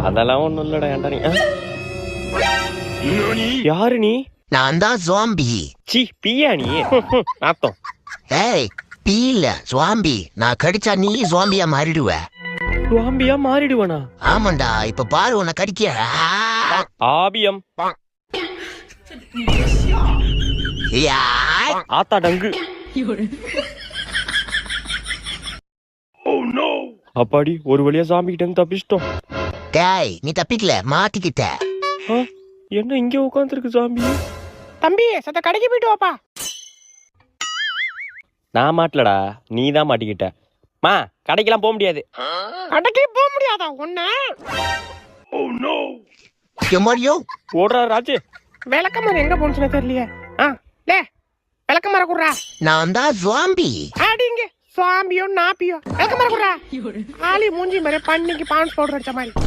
அதெல்லாம் ஒண்ணும் இல்லடா. ஏன்டா நீ யாரு? நீ நான் தான் ஜாம்பி. சி பியா நீ? நாத்தம். ஏய் பீ இல்ல ஜாம்பி. நான் கடிச்சா நீ ஜாம்பியா மாறிடுவ. ஜாம்பியா மாறிடுவனா? ஆமாண்டா, இப்ப பாரு உன்னை கடிக்க. ஆபியம் யாய். ஆத்தா டங்கு. அப்பாடி ஒரு வழியா ஜாம்பி கிட்ட இருந்து தப்பிச்சிட்டோம். டேய் நீ தப்பிக்கல, மாட்டிக்கிட்ட. என்ன இங்க உட்காந்துருக்கு ஜாம்பி? தம்பி சத்த கடைக்கு போயிட்டு வாப்பா. நான் மாட்டலடா, நீ தான் மாட்டிக்கிட்ட. மா கடைக்கெல்லாம் போக முடியாது. கடைக்கே போக முடியாதா ஒண்ணு? எம்மாடியோ ஓடுறா ராஜு. விளக்கமரம் எங்க போனுச்சுன்னு தெரியலையே. லே விளக்கமரம் குடுறா. நான் தான் ஜாம்பி. அடிங்க சுவாம்பியோ நாப்பியோ விளக்கமரம் குடுறா. ஆளி மூஞ்சி மாதிரி பண்ணிக்கு பான்ஸ் பவுடர் அடிச்ச மாதிரி.